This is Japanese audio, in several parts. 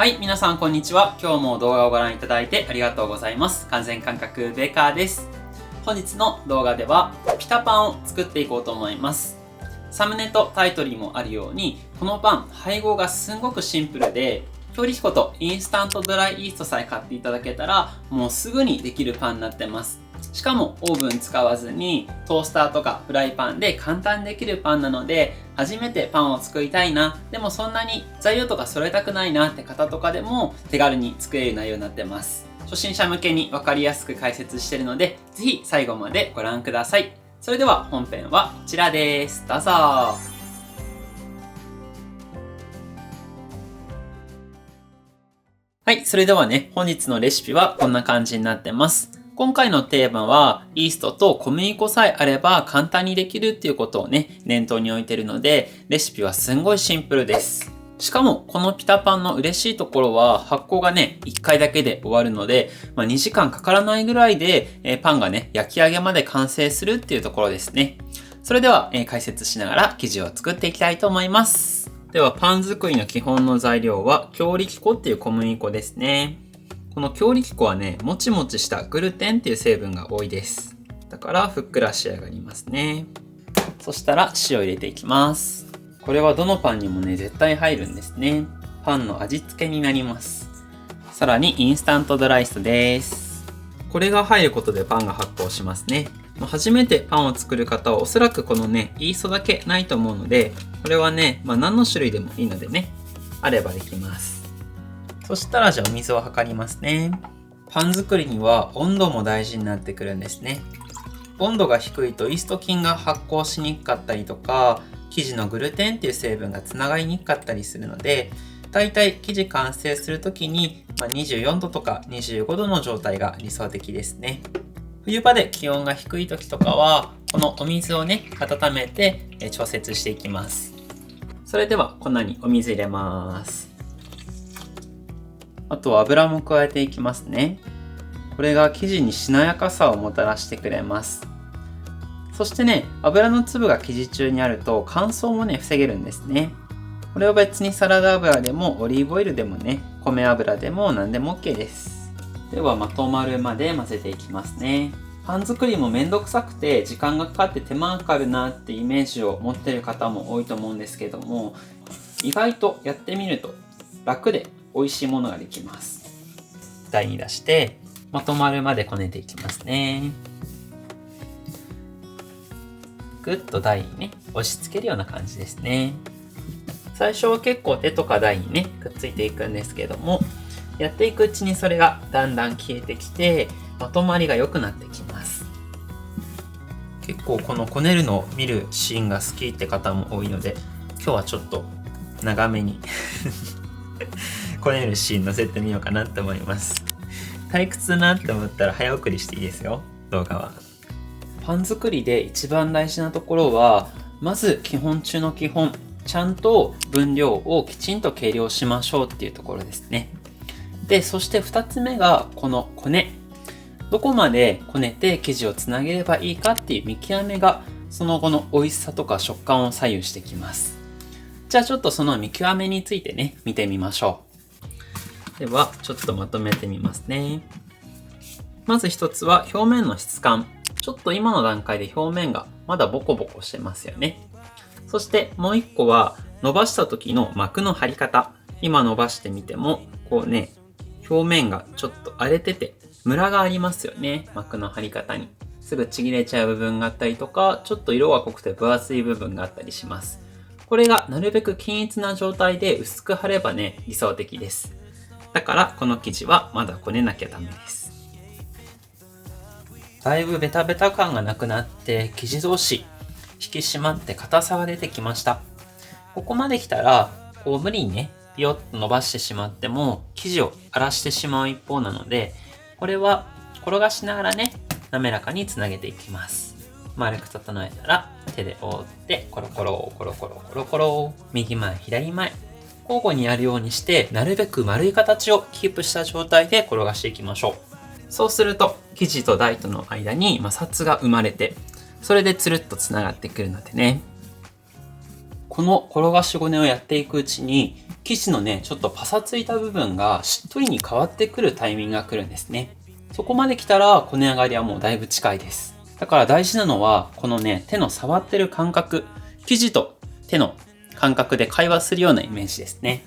はい、皆さんこんにちは。今日も動画をご覧いただいてありがとうございます。完全感覚ベーカーです。本日の動画ではピタパンを作っていこうと思います。サムネとタイトルにもあるように、このパン配合がすんごくシンプルで、強力粉とインスタントドライイーストさえ買っていただけたらもうすぐにできるパンになってます。しかもオーブン使わずにトースターとかフライパンで簡単にできるパンなので、初めてパンを作りたいな、でもそんなに材料とか揃えたくないなって方とかでも手軽に作れる内容になってます。初心者向けに分かりやすく解説しているので、ぜひ最後までご覧ください。それでは本編はこちらです。どうぞ。はい、それではね、本日のレシピはこんな感じになってます。今回のテーマは、イーストと小麦粉さえあれば簡単にできるっていうことをね、念頭に置いてるので、レシピはすんごいシンプルです。しかも、このピタパンの嬉しいところは、発酵がね、1回だけで終わるので、2時間かからないぐらいで、パンがね、焼き上げまで完成するっていうところですね。それでは、解説しながら生地を作っていきたいと思います。では、パン作りの基本の材料は、強力粉っていう小麦粉ですね。この強力粉はね、もちもちしたグルテンっていう成分が多いです。だからふっくら仕上がりますね。そしたら塩を入れていきます。これはどのパンにもね、絶対入るんですね。パンの味付けになります。さらにインスタントドライイーストです。これが入ることでパンが発酵しますね。初めてパンを作る方はおそらくこのね、イーストだけないと思うので、これはね、何の種類でもいいのでね、あればできます。そしたらじゃあお水を測りますね。パン作りには温度も大事になってくるんですね。温度が低いとイースト菌が発酵しにくかったりとか、生地のグルテンっていう成分がつながりにくかったりするので、だいたい生地完成するときに24度とか25度の状態が理想的ですね。冬場で気温が低い時とかは、このお水をね、温めて調節していきます。それでは粉にお水入れます。あとは油も加えていきますね。これが生地にしなやかさをもたらしてくれます。そしてね、油の粒が生地中にあると乾燥もね、防げるんですね。これを別にサラダ油でもオリーブオイルでもね、米油でも何でも OK です。ではまとまるまで混ぜていきますね。パン作りもめんどくさくて時間がかかって手間がかかるなってイメージを持っている方も多いと思うんですけども、意外とやってみると楽で美味しいものができます。台に出してまとまるまでこねていきますね。ぐっと台にね、押し付けるような感じですね。最初は結構手とか台にね、くっついていくんですけども、やっていくうちにそれがだんだん消えてきて、まとまりが良くなってきます。結構このこねるのを見るシーンが好きって方も多いので、今日はちょっと長めにこねるシーン載せてみようかなって思います。退屈だなって思ったら早送りしていいですよ、動画は。パン作りで一番大事なところは、まず基本中の基本、ちゃんと分量をきちんと計量しましょうっていうところですね。で、そして2つ目がこのこね。どこまでこねて生地をつなげればいいかっていう見極めが、その後の美味しさとか食感を左右してきます。じゃあちょっとその見極めについてね、見てみましょう。では、ちょっとまとめてみますね。まず一つは表面の質感。ちょっと今の段階で表面がまだボコボコしてますよね。そしてもう一個は伸ばした時の膜の張り方。今伸ばしてみても、こうね、表面がちょっと荒れてて、ムラがありますよね。膜の張り方に。すぐちぎれちゃう部分があったりとか、ちょっと色が濃くて分厚い部分があったりします。これがなるべく均一な状態で薄く貼ればね、理想的です。だからこの生地はまだこねなきゃダメです。だいぶベタベタ感がなくなって生地同士引き締まって硬さが出てきました。ここまで来たらこう無理にねピヨッと伸ばしてしまっても生地を荒らしてしまう一方なので、これは転がしながらね滑らかにつなげていきます。丸く整えたら手で覆ってコロコロコロコロコロコロ、右前左前交互にやるようにして、なるべく丸い形をキープした状態で転がしていきましょう。そうすると生地と台との間に摩擦が生まれて、それでつるっとつながってくるのでね。この転がしごねをやっていくうちに、生地のね、ちょっとパサついた部分がしっとりに変わってくるタイミングが来るんですね。そこまで来たら、こね上がりはもうだいぶ近いです。だから大事なのは、このね、手の触ってる感覚、生地と手の感覚で会話するようなイメージですね。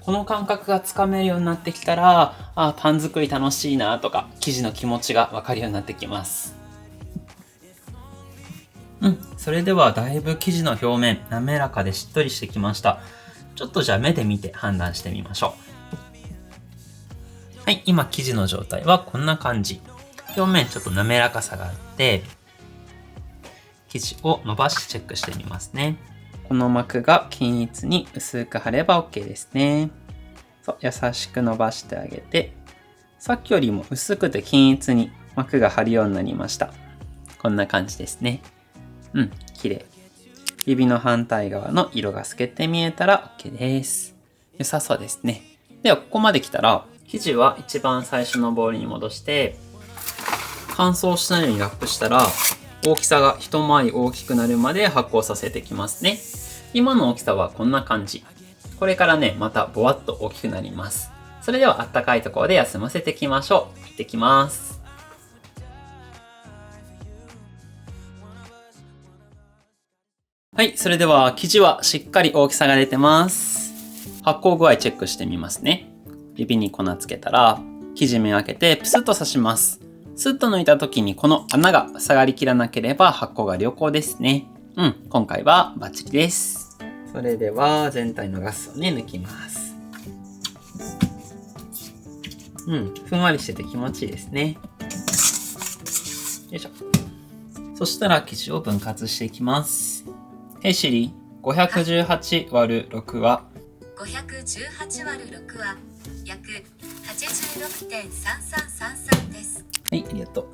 この感覚がつかめるようになってきたら、パン作り楽しいなとか、生地の気持ちがわかるようになってきます。それではだいぶ生地の表面、滑らかでしっとりしてきました。ちょっとじゃあ目で見て判断してみましょう。はい、今生地の状態はこんな感じ。表面ちょっと滑らかさがあって、生地を伸ばしチェックしてみますね。この膜が均一に薄く貼れば OK ですね。そう、優しく伸ばしてあげて、さっきよりも薄くて均一に膜が張るようになりました。こんな感じですね。綺麗。指の反対側の色が透けて見えたら OK です。良さそうですね。では、ここまで来たら、生地は一番最初のボウルに戻して、乾燥しないようにラップしたら、大きさが一回り大きくなるまで発酵させていきますね。今の大きさはこんな感じ。これからね、またボワッと大きくなります。それではあったかいところで休ませていきましょう。行ってきます。はい、それでは生地はしっかり大きさが出てます。発酵具合チェックしてみますね。指に粉つけたら、生地目開けてプスッと刺します。スッと抜いた時にこの穴が下がりきらなければ発酵が良好ですね。今回はバッチリです。それでは全体のガスをね、抜きます。ふんわりしてて気持ちいいですね。よいしょ。そしたら生地を分割していきます。Hey Siri、518÷6 は518÷6 は約 86.3333 です。はい、ありがと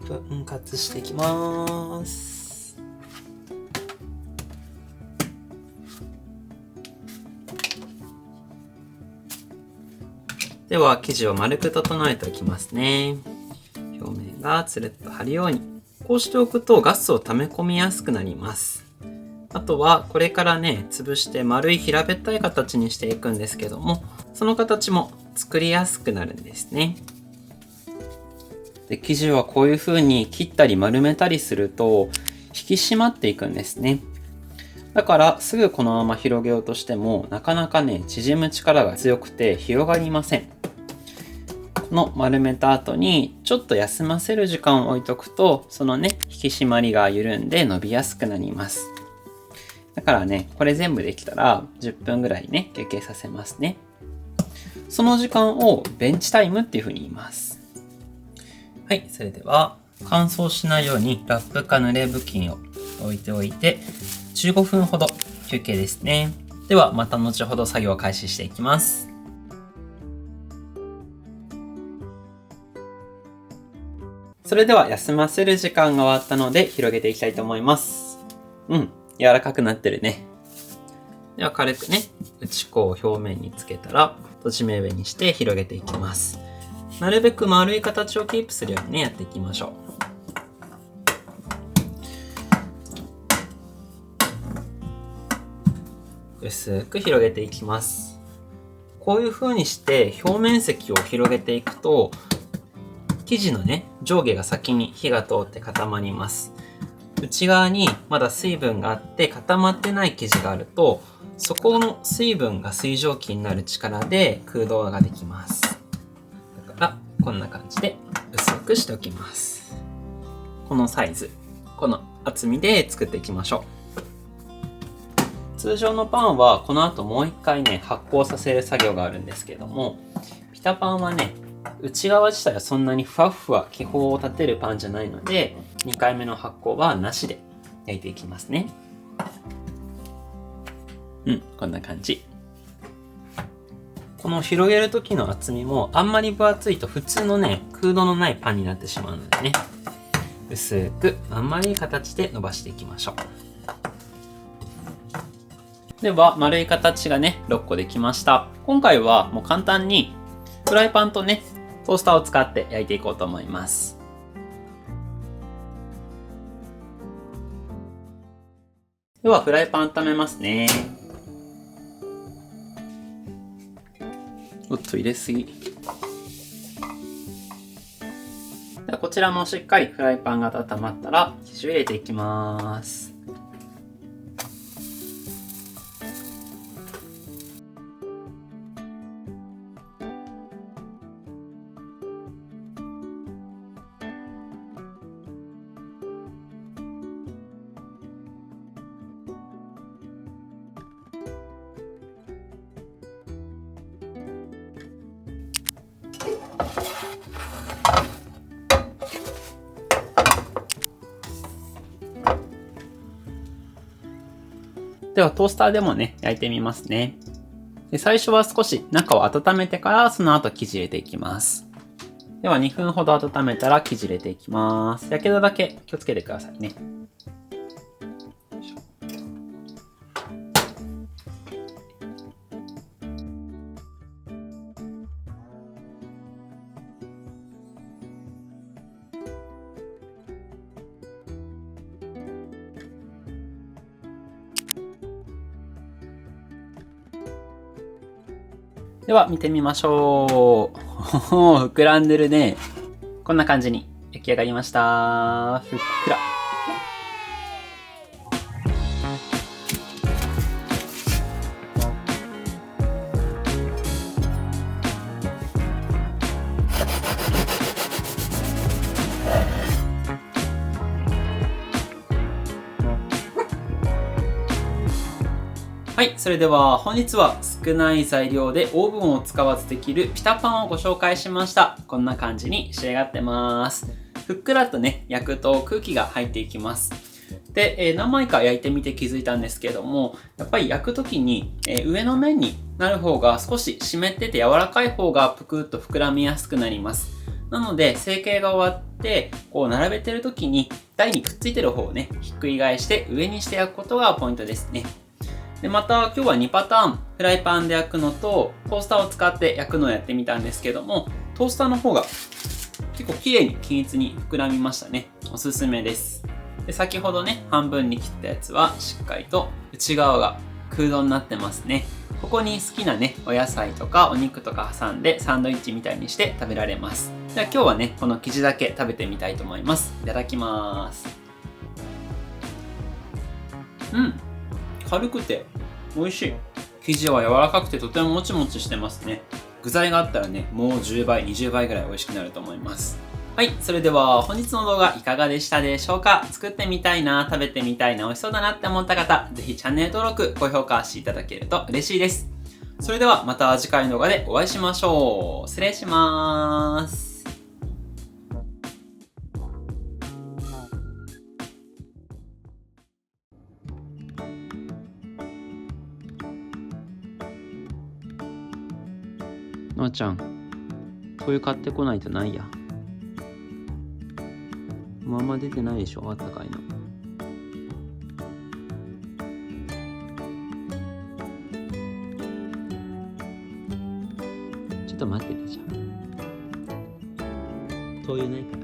う。分割していきます。では、生地を丸く整えておきますね。表面がつるっと張るように。こうしておくとガスを溜め込みやすくなります。あとはこれからね、潰して丸い平べったい形にしていくんですけども、その形も作りやすくなるんですね。で、生地はこういう風に切ったり丸めたりすると引き締まっていくんですね。だからすぐこのまま広げようとしてもなかなかね、縮む力が強くて広がりません。この丸めた後にちょっと休ませる時間を置いとくと、そのね、引き締まりが緩んで伸びやすくなります。だからね、これ全部できたら10分ぐらいね、休憩させますね。その時間をベンチタイムっていう風に言います。はい、それでは乾燥しないようにラップか濡れ布巾を置いておいて15分ほど休憩ですね。ではまた後ほど作業を開始していきます。それでは休ませる時間が終わったので広げていきたいと思います。柔らかくなってるね。では軽くね、内子を表面につけたら閉じ目上にして広げていきます。なるべく丸い形をキープするようにね、やっていきましょう。薄く広げていきます。こういう風にして表面積を広げていくと、生地のね、上下が先に火が通って固まります。内側にまだ水分があって固まってない生地があると、そこの水分が水蒸気になる力で空洞ができます。だからこんな感じで薄くしておきます。このサイズ、この厚みで作っていきましょう。通常のパンはこの後もう一回ね、発酵させる作業があるんですけども、ピタパンはね、内側自体はそんなにふわふわ気泡を立てるパンじゃないので、2回目の発酵はなしで焼いていきますね。こんな感じ。この広げる時の厚みもあんまり分厚いと普通のね、空洞のないパンになってしまうのでね、薄くあんまりいい形で伸ばしていきましょう。では丸い形がね、6個できました。今回はもう簡単にフライパンとね、トースターを使って焼いていこうと思います。でではフライパン温めますね。おっと入れすぎ。ではこちらもしっかりフライパンが温まったら生地を入れていきます。ではトースターでもね、焼いてみますね。で最初は少し中を温めてからその後生地入れていきます。では2分ほど温めたら生地入れていきます。やけどだけ気をつけてくださいね。では見てみましょう。膨らんでるね。こんな感じに焼き上がりました。ふっくら。はい、それでは本日は少ない材料でオーブンを使わずできるピタパンをご紹介しました。こんな感じに仕上がってます。ふっくらとね、焼くと空気が入っていきます。で、何枚か焼いてみて気づいたんですけども、やっぱり焼くときに、上の面になる方が少し湿ってて柔らかい方がぷくっと膨らみやすくなります。なので成形が終わってこう並べてるときに台にくっついてる方をね、ひっくり返して上にして焼くことがポイントですね。でまた今日は2パターンフライパンで焼くのとトースターを使って焼くのをやってみたんですけども、トースターの方が結構綺麗に均一に膨らみましたね。おすすめです。で先ほどね半分に切ったやつはしっかりと内側が空洞になってますね。ここに好きなねお野菜とかお肉とか挟んでサンドイッチみたいにして食べられます。では今日はねこの生地だけ食べてみたいと思います。いただきます。軽くて美味しい。生地は柔らかくてとてももちもちしてますね。具材があったらね、もう10倍、20倍ぐらい美味しくなると思います。はい、それでは本日の動画いかがでしたでしょうか。作ってみたいな、食べてみたいな、美味しそうだなって思った方、ぜひチャンネル登録、高評価していただけると嬉しいです。それではまた次回の動画でお会いしましょう。失礼します。のあちゃん、灯油買ってこないとないや。まあんま出てないでしょ、あったかいの。ちょっと待っててじゃん。灯油ないか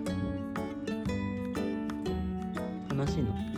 ら。悲しいの。